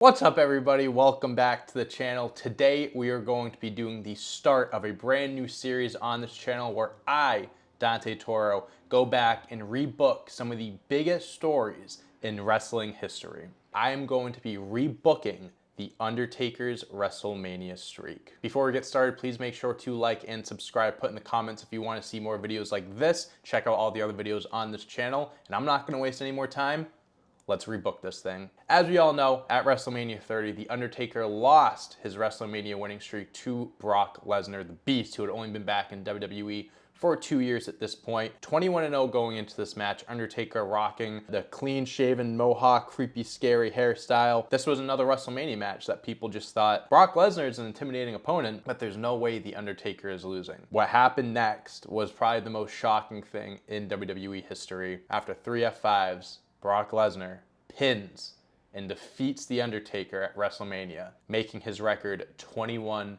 What's up, everybody? Welcome back to the channel. Today we are going to be doing the start of a brand new series on this channel where I, Dante Toro, go back and rebook some of the biggest stories in wrestling history. I am going to be rebooking the Undertaker's WrestleMania streak. Before we get started, please make sure to like and subscribe. Put in the comments if you want to see more videos like this. Check out all the other videos on this channel. And I'm not going to waste any more time. Let's rebook this thing. As we all know, at WrestleMania 30, The Undertaker lost his WrestleMania winning streak to Brock Lesnar, the Beast, who had only been back in WWE for 2 years at this point. 21-0 going into this match. Undertaker rocking the clean-shaven mohawk, creepy, scary hairstyle. This was another WrestleMania match that people just thought, Brock Lesnar is an intimidating opponent, but there's no way The Undertaker is losing. What happened next was probably the most shocking thing in WWE history. After 3 F5s, Brock Lesnar pins and defeats The Undertaker at WrestleMania, making his record 21-1.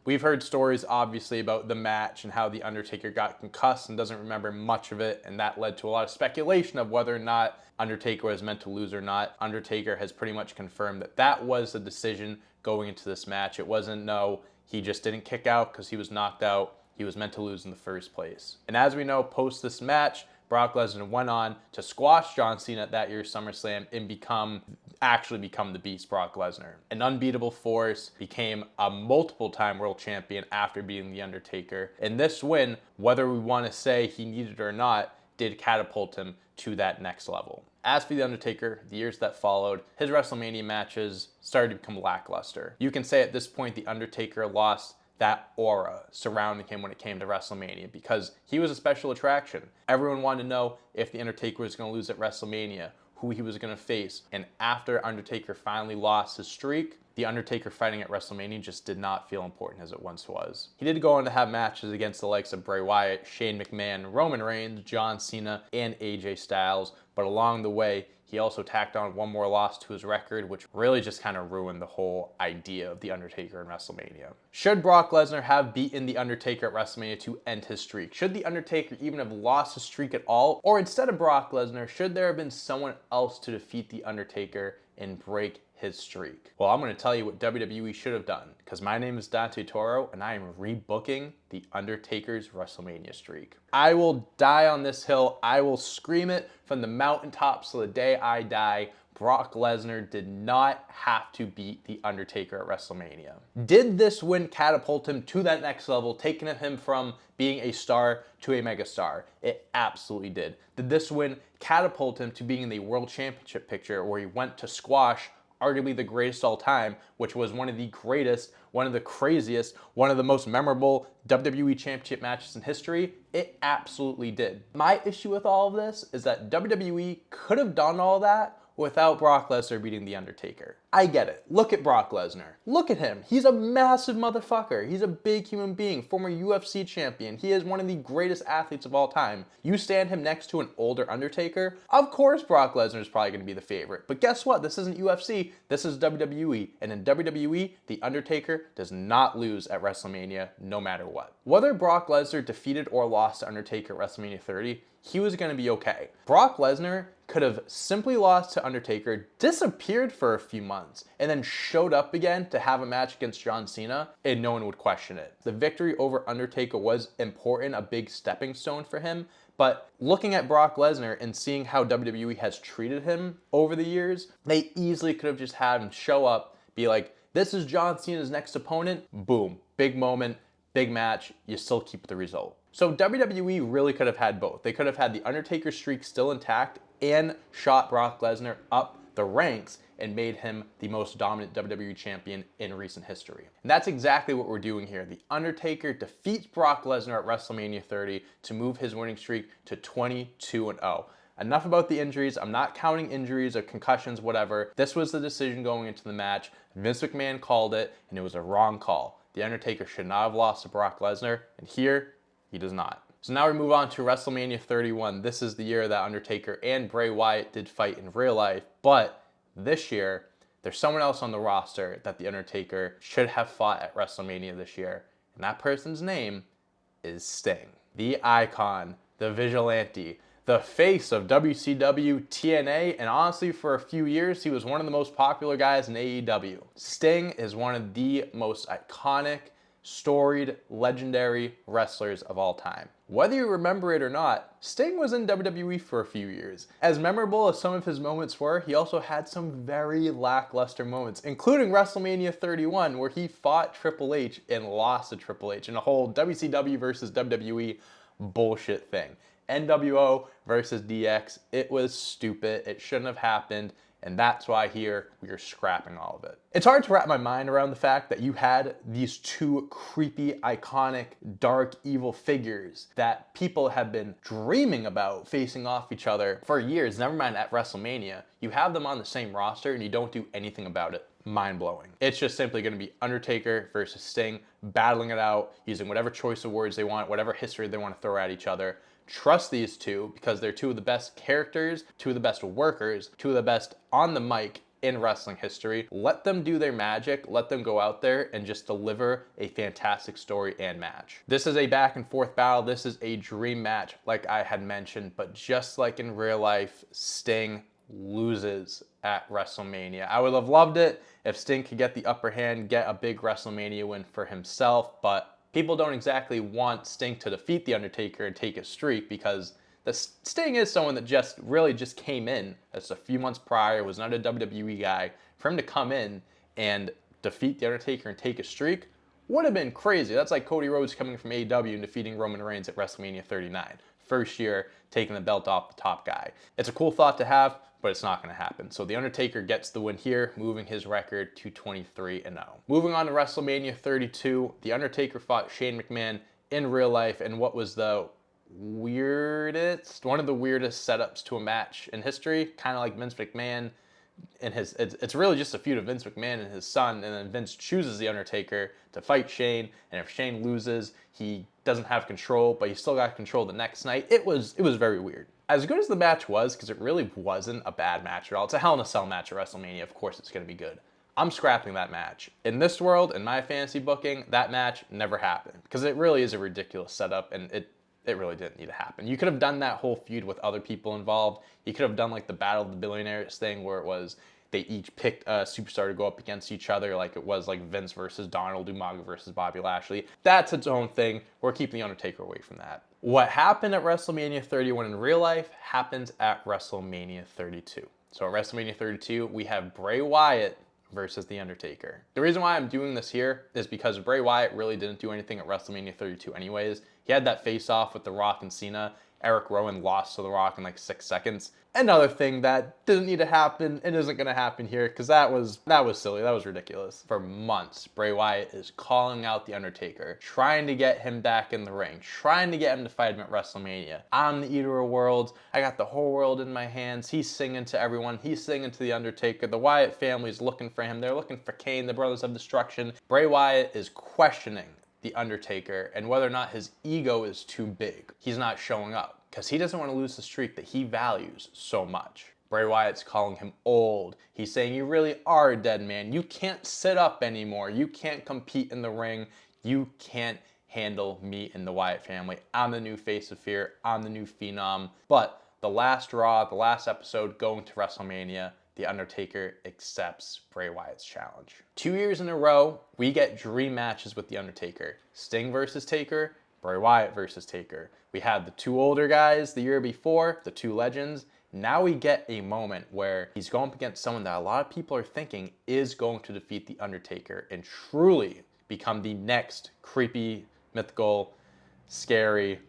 We've heard stories, obviously, about the match and how The Undertaker got concussed and doesn't remember much of it, and that led to a lot of speculation of whether or not Undertaker was meant to lose or not. Undertaker has pretty much confirmed that that was the decision going into this match. It wasn't, no, he just didn't kick out because he was knocked out. He was meant to lose in the first place. And as we know, post this match, Brock Lesnar went on to squash John Cena at that year's SummerSlam and actually become the Beast Brock Lesnar. An unbeatable force, became a multiple-time world champion after beating The Undertaker. And this win, whether we want to say he needed it or not, did catapult him to that next level. As for The Undertaker, the years that followed, his WrestleMania matches started to become lackluster. You can say at this point The Undertaker lost that aura surrounding him when it came to WrestleMania because he was a special attraction. Everyone wanted to know if The Undertaker was going to lose at WrestleMania, who he was going to face. And after Undertaker finally lost his streak, The Undertaker fighting at WrestleMania just did not feel important as it once was. He did go on to have matches against the likes of Bray Wyatt, Shane McMahon, Roman Reigns, John Cena, and AJ Styles, but along the way, he also tacked on one more loss to his record, which really just kind of ruined the whole idea of The Undertaker in WrestleMania. Should Brock Lesnar have beaten The Undertaker at WrestleMania to end his streak? Should The Undertaker even have lost his streak at all? Or instead of Brock Lesnar, should there have been someone else to defeat The Undertaker and break his streak? Well, I'm going to tell you what WWE should have done, because my name is Dante Toro and I am rebooking The Undertaker's WrestleMania streak. I will die on this hill. I will scream it from the mountaintops till the day I die. Brock Lesnar did not have to beat The Undertaker at WrestleMania. Did this win catapult him to that next level, taking him from being a star to a megastar? It absolutely did. Did this win catapult him to being in the World Championship picture where he went to squash arguably the greatest all time, which was one of the greatest, one of the craziest, one of the most memorable WWE Championship matches in history? It absolutely did. My issue with all of this is that WWE could have done all that without Brock Lesnar beating The Undertaker. I get it. Look at Brock Lesnar. Look at him. He's a massive motherfucker. He's a big human being, former UFC champion. He is one of the greatest athletes of all time. You stand him next to an older Undertaker, of course Brock Lesnar is probably going to be the favorite. But guess what? This isn't UFC. This is WWE. And in WWE, The Undertaker does not lose at WrestleMania no matter what. Whether Brock Lesnar defeated or lost to Undertaker at WrestleMania 30, he was going to be okay. Brock Lesnar could have simply lost to Undertaker, disappeared for a few months, and then showed up again to have a match against John Cena, and no one would question it. The victory over Undertaker was important, a big stepping stone for him, but looking at Brock Lesnar and seeing how WWE has treated him over the years, they easily could have just had him show up, be like, this is John Cena's next opponent, boom, big moment, big match, you still keep the result. So WWE really could have had both. They could have had the Undertaker streak still intact and shot Brock Lesnar up the ranks and made him the most dominant WWE champion in recent history. And that's exactly what we're doing here. The Undertaker defeats Brock Lesnar at WrestleMania 30 to move his winning streak to 22-0. Enough about the injuries. I'm not counting injuries or concussions, whatever. This was the decision going into the match. Vince McMahon called it, and it was a wrong call. The Undertaker should not have lost to Brock Lesnar, and here, he does not. So now we move on to WrestleMania 31. This is the year that Undertaker and Bray Wyatt did fight in real life, but this year, there's someone else on the roster that The Undertaker should have fought at WrestleMania this year, and that person's name is Sting. The icon, the vigilante, the face of WCW, TNA, and honestly for a few years he was one of the most popular guys in AEW. Sting is one of the most iconic, storied, legendary wrestlers of all time. Whether you remember it or not, Sting was in WWE for a few years. As memorable as some of his moments were, he also had some very lackluster moments, including WrestleMania 31, where he fought Triple H and lost to Triple H in a whole WCW versus WWE bullshit thing. NWO versus DX, it was stupid, it shouldn't have happened, and that's why here we are scrapping all of it. It's hard to wrap my mind around the fact that you had these two creepy, iconic, dark, evil figures that people have been dreaming about facing off each other for years, never mind at WrestleMania. You have them on the same roster and you don't do anything about it. Mind-blowing. It's just simply going to be Undertaker versus Sting, battling it out, using whatever choice of words they want, whatever history they want to throw at each other. Trust these two because they're two of the best characters, two of the best workers, two of the best on the mic in wrestling history. Let them do their magic, let them go out there and just deliver a fantastic story and match. This is a back and forth battle. This is a dream match like I had mentioned, but just like in real life, Sting loses at WrestleMania. I would have loved it if Sting could get the upper hand, get a big WrestleMania win for himself, but people don't exactly want Sting to defeat The Undertaker and take a streak because the Sting is someone that just came in just a few months prior, was not a WWE guy. For him to come in and defeat The Undertaker and take a streak would have been crazy. That's like Cody Rhodes coming from AEW and defeating Roman Reigns at WrestleMania 39. First year, taking the belt off the top guy. It's a cool thought to have, but it's not going to happen. So The Undertaker gets the win here, moving his record to 23-0. Moving on to WrestleMania 32, The Undertaker fought Shane McMahon in real life in what was one of the weirdest setups to a match in history, kind of like Vince McMahon and it's really just a feud of Vince McMahon and his son, and then Vince chooses The Undertaker to fight Shane, and if Shane loses, he doesn't have control, but he still got control the next night. It was very weird. As good as the match was, because it really wasn't a bad match at all, it's a Hell in a Cell match at WrestleMania, of course it's going to be good. I'm scrapping that match. In this world, in my fantasy booking, that match never happened, because it really is a ridiculous setup, and it really didn't need to happen. You could have done that whole feud with other people involved. You could have done like the Battle of the Billionaires thing where it was they each picked a superstar to go up against each other, like it was like Vince versus Donald, Umaga versus Bobby Lashley. That's its own thing. We're keeping The Undertaker away from that. What happened at WrestleMania 31 in real life happens at WrestleMania 32. So at WrestleMania 32, we have Bray Wyatt versus The Undertaker. The reason why I'm doing this here is because Bray Wyatt really didn't do anything at WrestleMania 32 anyways. He had that face-off with The Rock and Cena. Eric Rowan lost to The Rock in like 6 seconds. Another thing that didn't need to happen and isn't going to happen here because that was silly. That was ridiculous. For months, Bray Wyatt is calling out The Undertaker, trying to get him back in the ring, trying to get him to fight him at WrestleMania. I'm the eater of worlds. I got the whole world in my hands. He's singing to everyone. He's singing to The Undertaker. The Wyatt family's looking for him. They're looking for Kane, the Brothers of Destruction. Bray Wyatt is questioning The Undertaker and whether or not his ego is too big. He's not showing up because he doesn't want to lose the streak that he values so much. Bray Wyatt's calling him old. He's saying, you really are a dead man. You can't sit up anymore. You can't compete in the ring. You can't handle me and the Wyatt family. I'm the new face of fear. I'm the new phenom. But the last Raw, the last episode going to WrestleMania, The Undertaker accepts Bray Wyatt's challenge. 2 years in a row, we get dream matches with The Undertaker. Sting versus Taker, Bray Wyatt versus Taker. We had the two older guys the year before, the two legends. Now we get a moment where he's going up against someone that a lot of people are thinking is going to defeat The Undertaker and truly become the next creepy, mythical, scary,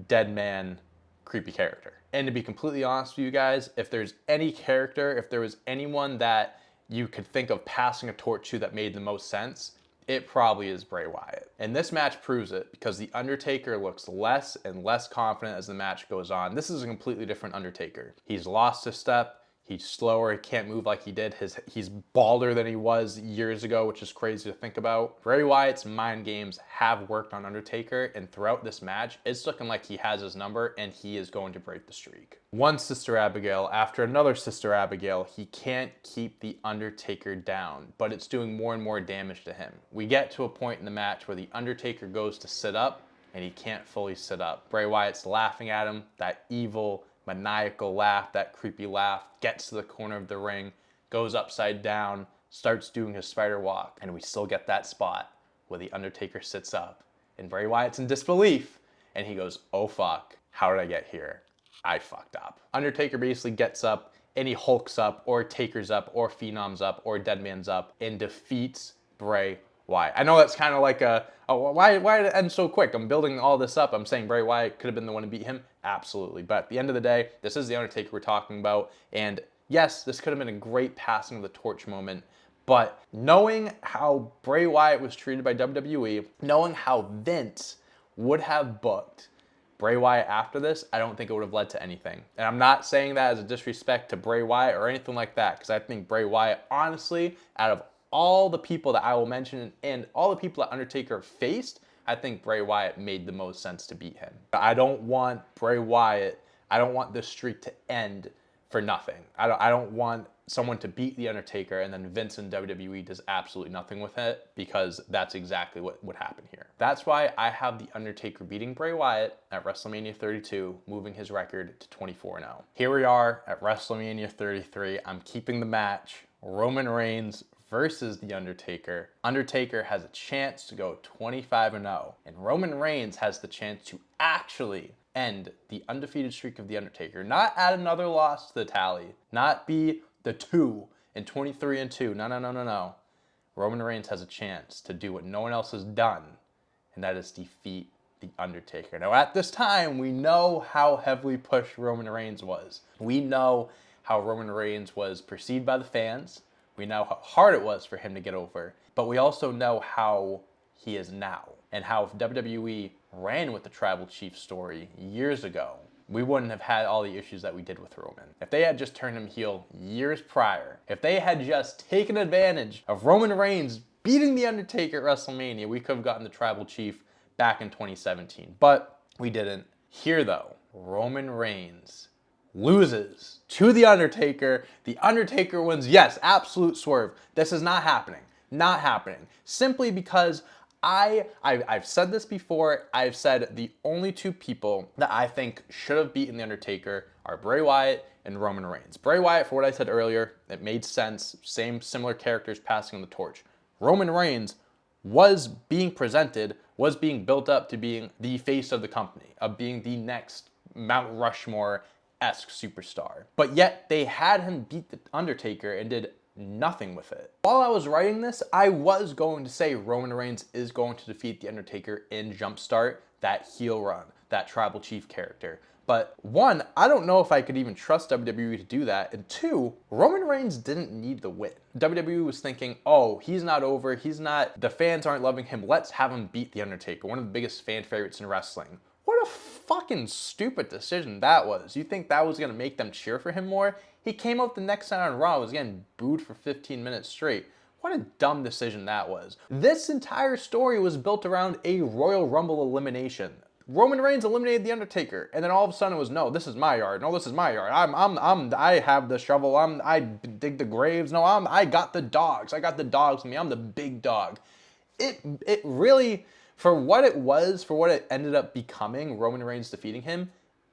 dead man, creepy character. And to be completely honest with you guys, if there's any character, if there was anyone that you could think of passing a torch to that made the most sense, it probably is Bray Wyatt. And this match proves it because The Undertaker looks less and less confident as the match goes on. This is a completely different Undertaker. He's lost a step. He's slower. He can't move like he did. He's balder than he was years ago, which is crazy to think about. Bray Wyatt's mind games have worked on Undertaker, and throughout this match, it's looking like he has his number and he is going to break the streak. One Sister Abigail after another Sister Abigail, he can't keep The Undertaker down, but it's doing more and more damage to him. We get to a point in the match where The Undertaker goes to sit up and he can't fully sit up. Bray Wyatt's laughing at him, that evil, maniacal laugh, that creepy laugh, gets to the corner of the ring, goes upside down, starts doing his spider walk, and we still get that spot where the Undertaker sits up, and Bray Wyatt's in disbelief, and he goes, oh fuck, how did I get here? I fucked up. Undertaker basically gets up, and he hulks up, or takers up, or phenoms up, or deadman's up, and defeats Bray Wyatt. I know that's kind of like why did it end so quick? I'm building all this up. I'm saying Bray Wyatt could have been the one to beat him. Absolutely. But at the end of the day, this is the Undertaker we're talking about. And yes, this could have been a great passing of the torch moment. But knowing how Bray Wyatt was treated by WWE, knowing how Vince would have booked Bray Wyatt after this, I don't think it would have led to anything. And I'm not saying that as a disrespect to Bray Wyatt or anything like that, because I think Bray Wyatt, honestly, out of all the people that I will mention and all the people that Undertaker faced, I think Bray Wyatt made the most sense to beat him. I don't want Bray Wyatt, I don't want this streak to end for nothing. I don't want someone to beat The Undertaker and then Vince and WWE does absolutely nothing with it, because that's exactly what would happen here. That's why I have The Undertaker beating Bray Wyatt at WrestleMania 32, moving his record to 24-0. Here we are at WrestleMania 33. I'm keeping the match. Roman Reigns versus The Undertaker. Undertaker has a chance to go 25-0, and Roman Reigns has the chance to actually end the undefeated streak of The Undertaker. Not add another loss to the tally, not be the 2 and 23-2. No. Roman Reigns has a chance to do what no one else has done, and that is defeat The Undertaker. Now, at this time, we know how heavily pushed Roman Reigns was. We know how Roman Reigns was perceived by the fans. We know how hard it was for him to get over, but we also know how he is now, and how if WWE ran with the Tribal Chief story years ago, we wouldn't have had all the issues that we did with Roman. If they had just turned him heel years prior, if they had just taken advantage of Roman Reigns beating The Undertaker at WrestleMania, we could have gotten the Tribal Chief back in 2017, but we didn't. Here though, Roman Reigns loses to The Undertaker. The Undertaker wins. Yes, absolute swerve. This is not happening. Not happening. Simply because I've said this before. I've said the only two people that I think should have beaten The Undertaker are Bray Wyatt and Roman Reigns. Bray Wyatt, for what I said earlier, it made sense. Similar characters passing on the torch. Roman Reigns was being presented, was being built up to being the face of the company, of being the next Mount Rushmore-esque superstar. But yet they had him beat The Undertaker and did nothing with it. While I was writing this, I was going to say Roman Reigns is going to defeat The Undertaker in Jumpstart, that heel run, that Tribal Chief character. But one, I don't know if I could even trust WWE to do that. And two, Roman Reigns didn't need the win. WWE was thinking, oh, he's not over, the fans aren't loving him, let's have him beat The Undertaker, one of the biggest fan favorites in wrestling. What a fucking stupid decision that was. You think that was gonna make them cheer for him more? He came out the next night on Raw, was getting booed for 15 minutes straight. What a dumb decision that was. This entire story was built around a Royal Rumble elimination. Roman Reigns eliminated The Undertaker, and then all of a sudden it was, no, this is my yard. No, this is my yard. I have the shovel. I dig the graves. No, I got the dogs. I got the dogs with me. I'm the big dog. It really, for what it was, for what it ended up becoming, Roman Reigns defeating him,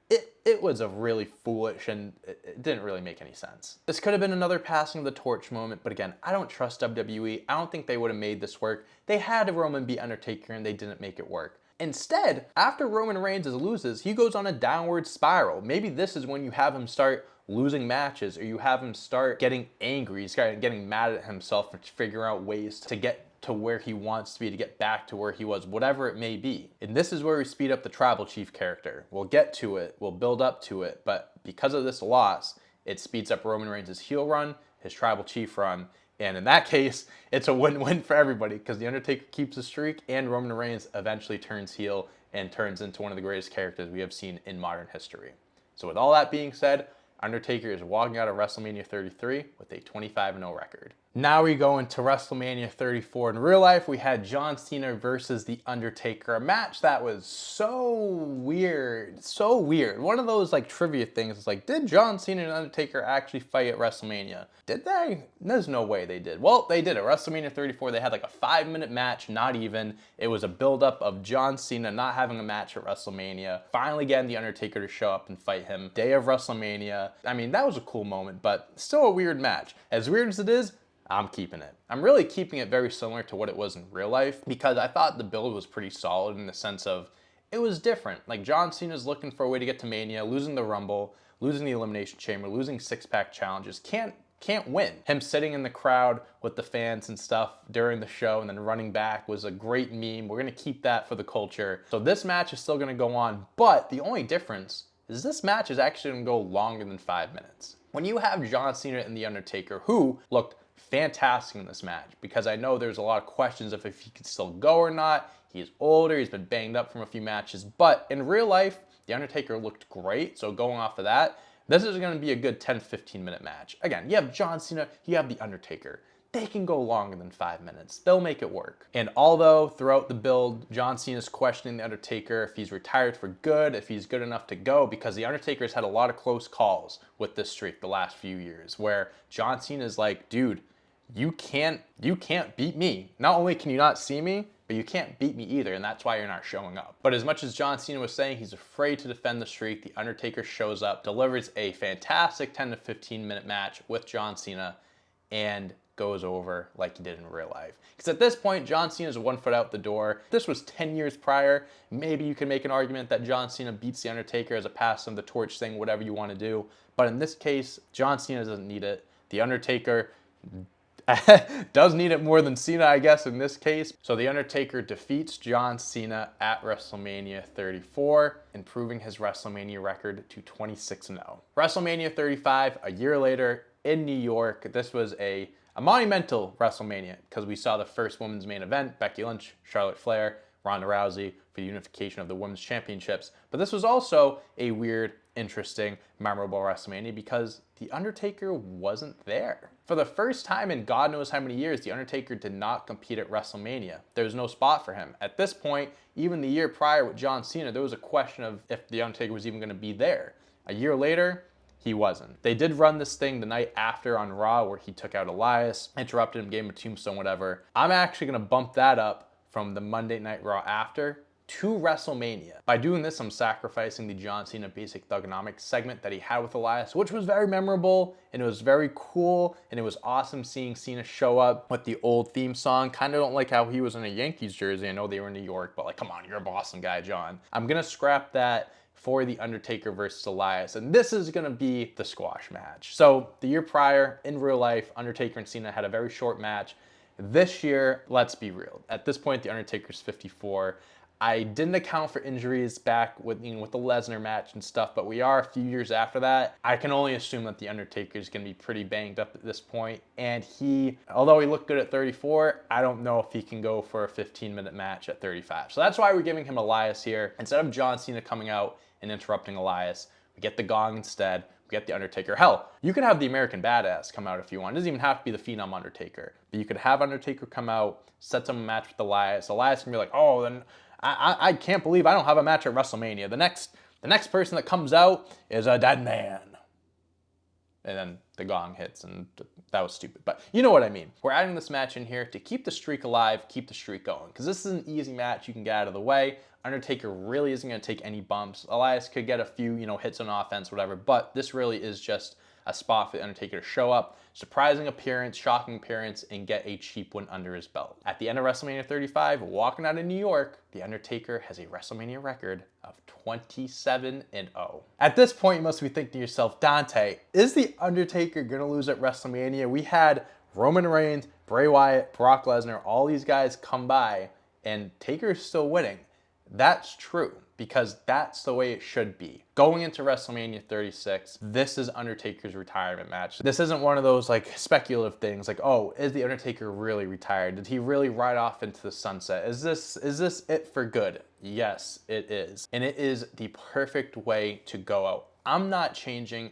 it was a really foolish, and it didn't really make any sense. This could have been another passing of the torch moment, but again, I don't trust WWE. I don't think they would have made this work. They had Roman beat Undertaker, and they didn't make it work. Instead, after Roman Reigns loses, he goes on a downward spiral. Maybe this is when you have him start losing matches, or you have him start getting angry, he's getting mad at himself for figuring out ways to get to where he wants to be, to get back to where he was, whatever it may be. And this is where we speed up the Tribal Chief character. We'll get to it, we'll build up to it, but because of this loss, it speeds up Roman Reigns' heel run, his Tribal Chief run, and in that case, it's a win-win for everybody, because The Undertaker keeps the streak, and Roman Reigns eventually turns heel and turns into one of the greatest characters we have seen in modern history. So with all that being said, Undertaker is walking out of WrestleMania 33 with a 25-0 record. Now we go into WrestleMania 34. In real life, we had John Cena versus The Undertaker, a match that was so weird, so weird. One of those like trivia things is like, did John Cena and Undertaker actually fight at WrestleMania? Did they? There's no way they did. Well, they did. At WrestleMania 34, they had like a 5-minute match, not even. It was a buildup of John Cena not having a match at WrestleMania, finally getting The Undertaker to show up and fight him. Day of WrestleMania. I mean, that was a cool moment, but still a weird match. As weird as it is, I'm keeping it. I'm really keeping it very similar to what it was in real life because I thought the build was pretty solid in the sense of it was different. Like John Cena's looking for a way to get to Mania, losing the Rumble, losing the Elimination Chamber, losing six-pack challenges. Can't win. Him sitting in the crowd with the fans and stuff during the show and then running back was a great meme. We're going to keep that for the culture. So this match is still going to go on, but the only difference is this match is actually going to go longer than 5 minutes. When you have John Cena and The Undertaker, who looked fantastic in this match, because I know there's a lot of questions of if he could still go or not. He's older, he's been banged up from a few matches, but in real life, The Undertaker looked great. So going off of that, this is going to be a good 10-15 minute match. Again, you have John Cena, you have The Undertaker. They can go longer than 5 minutes. They'll make it work. And although throughout the build, John Cena's questioning The Undertaker if he's retired for good, if he's good enough to go, because The Undertaker's had a lot of close calls with this streak the last few years, where John Cena's like, dude, you can't beat me. Not only can you not see me, but you can't beat me either, and that's why you're not showing up. But as much as John Cena was saying he's afraid to defend the streak, The Undertaker shows up, delivers a fantastic 10 to 15 minute match with John Cena, and goes over like he did in real life. Because at this point, John Cena's 1 foot out the door. This was 10 years prior. Maybe you can make an argument that John Cena beats The Undertaker as a pass of the torch thing, whatever you want to do. But in this case, John Cena doesn't need it. The Undertaker does need it more than Cena, I guess, in this case. So The Undertaker defeats John Cena at WrestleMania 34, improving his WrestleMania record to 26-0. WrestleMania 35, a year later in New York. This was a monumental WrestleMania because we saw the first women's main event, Becky Lynch, Charlotte Flair, Ronda Rousey for the unification of the women's championships. But this was also a weird, interesting, memorable WrestleMania because The Undertaker wasn't there. For the first time in God knows how many years, The Undertaker did not compete at WrestleMania. There was no spot for him. At this point, even the year prior with John Cena, there was a question of if The Undertaker was even going to be there. A year later, he wasn't. They did run this thing the night after on Raw where he took out Elias, interrupted him, gave him a tombstone, whatever. I'm actually going to bump that up from the Monday Night Raw after to WrestleMania. By doing this, I'm sacrificing the John Cena Basic Thugonomics segment that he had with Elias, which was very memorable, and it was very cool, and it was awesome seeing Cena show up with the old theme song. Kind of don't like how he was in a Yankees jersey. I know they were in New York, but like, come on, you're a Boston guy, John. I'm gonna scrap that for The Undertaker versus Elias, and this is gonna be the squash match. So the year prior, in real life, Undertaker and Cena had a very short match. This year, let's be real. At this point, The Undertaker's 54. I didn't account for injuries back with the Lesnar match and stuff, but we are a few years after that. I can only assume that The Undertaker is going to be pretty banged up at this point. And although he looked good at 34, I don't know if he can go for a 15-minute match at 35. So that's why we're giving him Elias here. Instead of John Cena coming out and interrupting Elias, we get the Gong instead. We get The Undertaker. Hell, you could have the American Badass come out if you want. It doesn't even have to be the Phenom Undertaker. But you could have Undertaker come out, set some match with Elias. Elias can be like, oh, then I can't believe I don't have a match at WrestleMania. The next person that comes out is a dead man. And then the gong hits, and that was stupid. But you know what I mean. We're adding this match in here to keep the streak alive, keep the streak going. Because this is an easy match you can get out of the way. Undertaker really isn't going to take any bumps. Elias could get a few, hits on offense, whatever. But this really is just a spot for the Undertaker to show up, surprising appearance, shocking appearance, and get a cheap win under his belt. At the end of WrestleMania 35, walking out of New York, The Undertaker has a WrestleMania record of 27-0. At this point, you must be thinking to yourself, Dante, is The Undertaker gonna lose at WrestleMania? We had Roman Reigns, Bray Wyatt, Brock Lesnar, all these guys come by, and Taker's still winning. That's true, because that's the way it should be. Going into WrestleMania 36, this is Undertaker's retirement match. This isn't one of those like speculative things like, oh, is The Undertaker really retired? Did he really ride off into the sunset? Is this it for good? Yes, it is. And it is the perfect way to go out. I'm not changing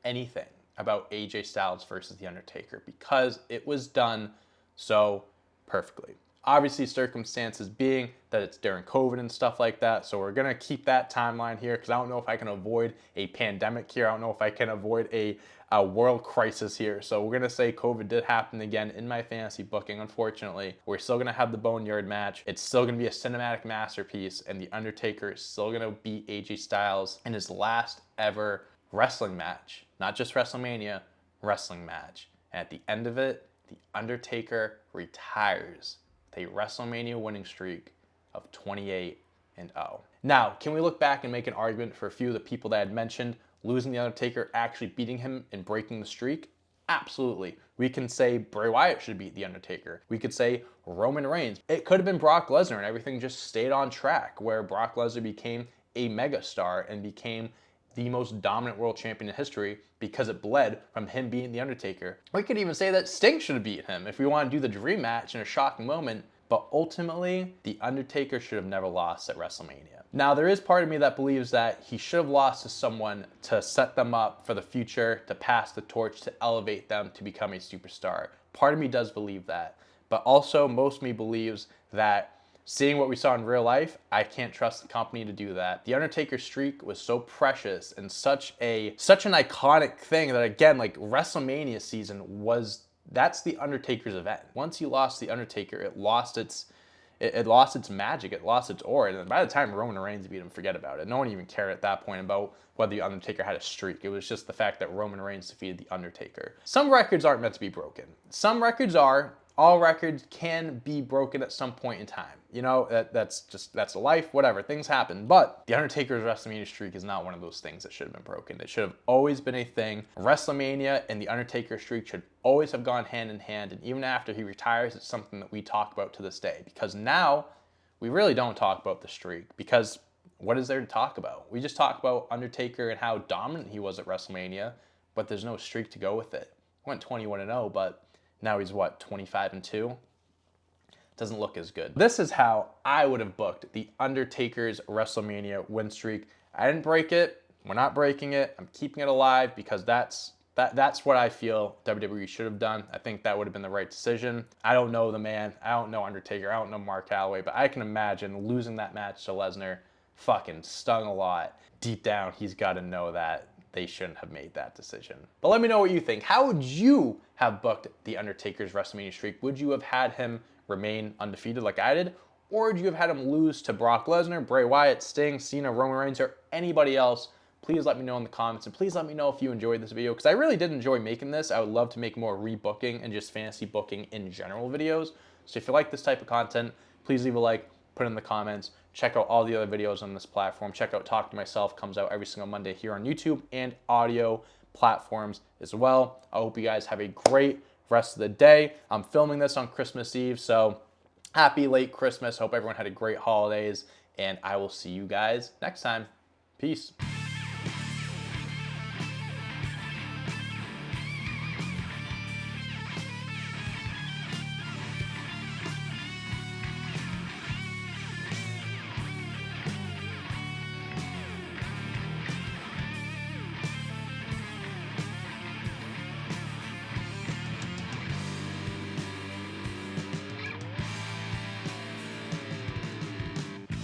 anything. about AJ Styles versus The Undertaker because it was done so perfectly. Obviously, circumstances being that it's during COVID and stuff like that, so we're going to keep that timeline here because I don't know if I can avoid a pandemic here. I don't know if I can avoid a world crisis here. So we're going to say COVID did happen again in my fantasy booking, unfortunately. We're still going to have the Boneyard match. It's still going to be a cinematic masterpiece, and The Undertaker is still going to beat AJ Styles in his last ever wrestling match. Not just WrestleMania, wrestling match. And at the end of it, The Undertaker retires with a WrestleMania winning streak of 28-0. Now, can we look back and make an argument for a few of the people that I had mentioned losing The Undertaker, actually beating him and breaking the streak? Absolutely. We can say Bray Wyatt should beat The Undertaker. We could say Roman Reigns. It could have been Brock Lesnar and everything just stayed on track where Brock Lesnar became a megastar and became the most dominant world champion in history because it bled from him beating The Undertaker. We could even say that Sting should have beat him if we want to do the dream match in a shocking moment, but ultimately, The Undertaker should have never lost at WrestleMania. Now, there is part of me that believes that he should have lost to someone to set them up for the future, to pass the torch, to elevate them to become a superstar. Part of me does believe that, but also most of me believes that seeing what we saw in real life, I can't trust the company to do that. The Undertaker streak was so precious and such an iconic thing that, again, like WrestleMania season that's The Undertaker's event. Once you lost The Undertaker, it lost its magic, it lost its aura. And by the time Roman Reigns beat him, forget about it. No one even cared at that point about whether The Undertaker had a streak. It was just the fact that Roman Reigns defeated The Undertaker. Some records aren't meant to be broken. Some records are. All records can be broken at some point in time. You know, that's life, whatever, things happen. But The Undertaker's WrestleMania streak is not one of those things that should have been broken. It should have always been a thing. WrestleMania and The Undertaker streak should always have gone hand in hand. And even after he retires, it's something that we talk about to this day. Because now, we really don't talk about the streak. Because what is there to talk about? We just talk about Undertaker and how dominant he was at WrestleMania. But there's no streak to go with it. He went 21-0, but now he's what, 25-2? Doesn't look as good. This is how I would have booked The Undertaker's WrestleMania win streak. I didn't break it. We're not breaking it. I'm keeping it alive because that's what I feel WWE should have done. I think that would have been the right decision. I don't know the man. I don't know Undertaker. I don't know Mark Calloway, but I can imagine losing that match to Lesnar fucking stung a lot. Deep down, he's got to know that they shouldn't have made that decision. But let me know what you think. How would you have booked The Undertaker's WrestleMania streak? Would you have had him remain undefeated like I did? Or would you have had him lose to Brock Lesnar, Bray Wyatt, Sting, Cena, Roman Reigns, or anybody else? Please let me know in the comments, and please let me know if you enjoyed this video, because I really did enjoy making this. I would love to make more rebooking and just fantasy booking in general videos. So if you like this type of content, please leave a like, put it in the comments. Check out all the other videos on this platform. Check out Talk to Myself, comes out every single Monday here on YouTube and audio platforms as well. I hope you guys have a great rest of the day. I'm filming this on Christmas Eve, so happy late Christmas. Hope everyone had a great holidays, and I will see you guys next time. Peace.